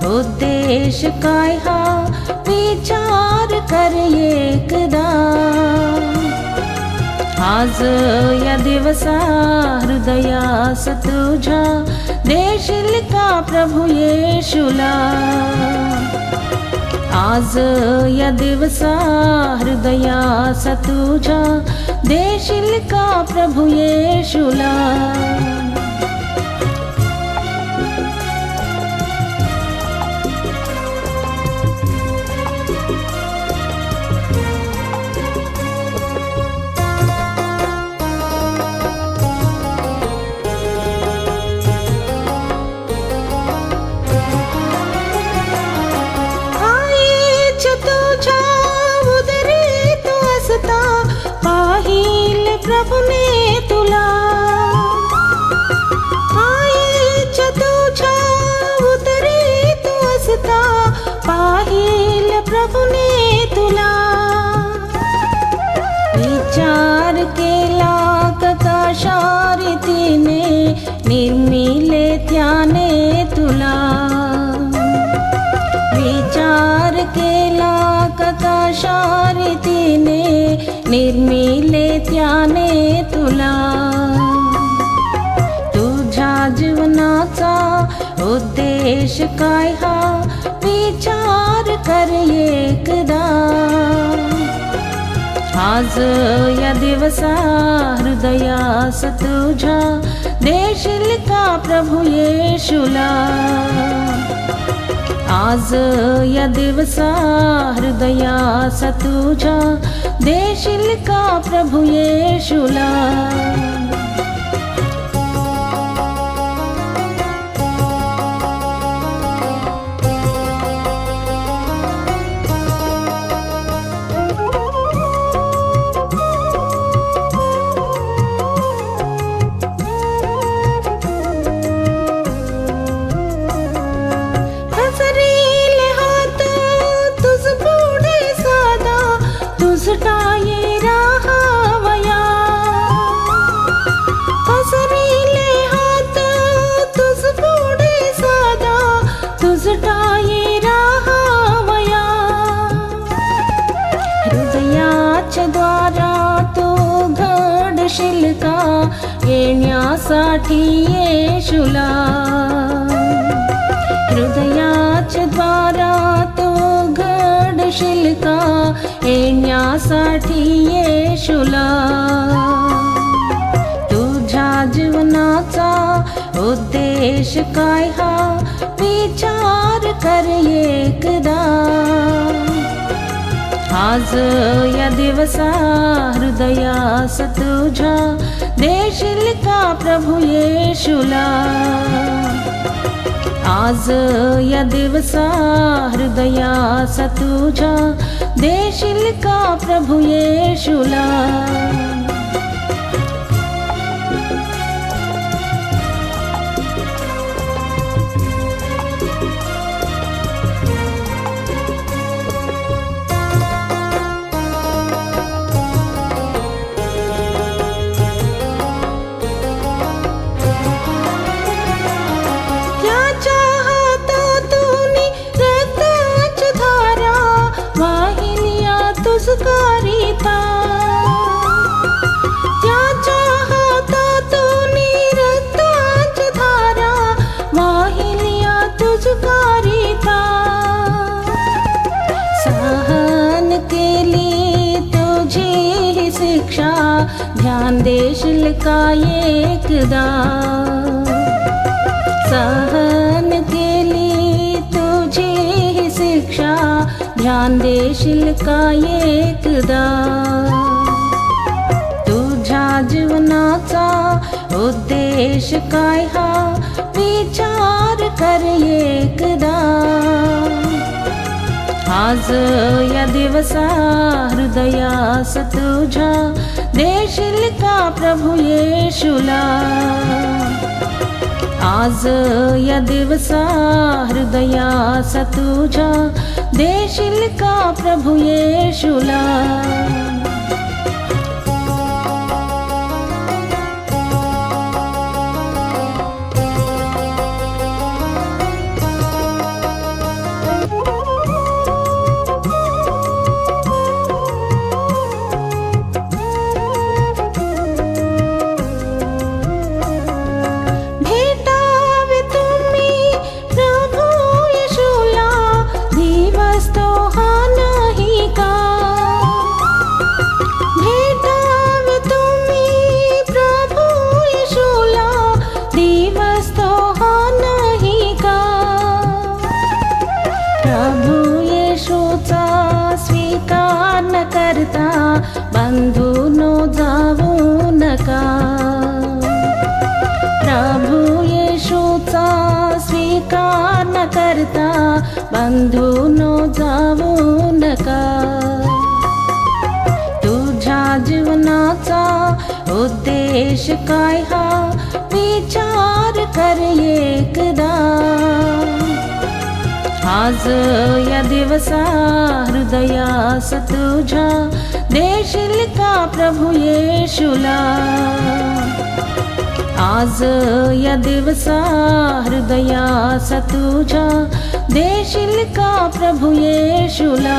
उद्देश काय हा विचार कर एकदा. आज या दिवसा हृदयास तुझ्या देशील का प्रभू येशूला. आज या दिवसा हृदयास तुझ्या देशील का प्रभू येशूला. प्रभुने तुला आईच्या तुझ्या उदरी तू असता पाहिल प्रभुने तुला. विचार केला कशा रीतीने निर्मिले त्याने तुला. विचार केला कशा रीतीने निर्मिले त्याने तुला. तुझ्या जीवनाचा उद्देश काय हा विचार कर एकदा. आज या दिवसा हृदयास तुझ्या देशील का प्रभू येशूला. आज या दिवसा हृदयास तुझ्या देशील का प्रभू येशूला. सुटाये राहावया पसरिले हात तुझ पुढे साधा तुझटाये राहावया. हृदयाच्या द्वारात घडशील का येण्यासाठी येशूला. हृदयाच्या द्वारात घडशील का येण्यासाठी येशूला. तुझ्या जीवनाचा उद्देश काय हा विचार कर एकदा. आज या दिवसा हृदयास तुझ्या देशील का प्रभू येशूला. आज या दिवसा हृदयास तुझ्या देशील का प्रभू येशूला. करिता त्याच्या हातातून रक्ताची धारा वाहिल्या तुझ करिता. सहन केली तुझी शिक्षा ध्यान देशील का एकदा. सहन केली तुझी शिक्षा ध्यान देशील का एकदा. तुझ्या जीवनाचा उद्देश काय हा विचार कर एकदा. आज या दिवसा हृदयास तुझ्या देशील का प्रभू येशूला. आज या दिवसा हृदयास तुझ्या देशील का प्रभू येशूला. बंधूनो जाऊ नका. प्रभू येशूचा स्वीकार न करता बंधूनो जाऊ नका. तुझ्या जीवनाचा उद्देश काय हा विचार कर एकदा. आज या दिवसा हृदयास तुझ्या देशील का प्रभू येशूला. आज या दिवसा हृदयास तुझ्या देशील का प्रभू येशूला.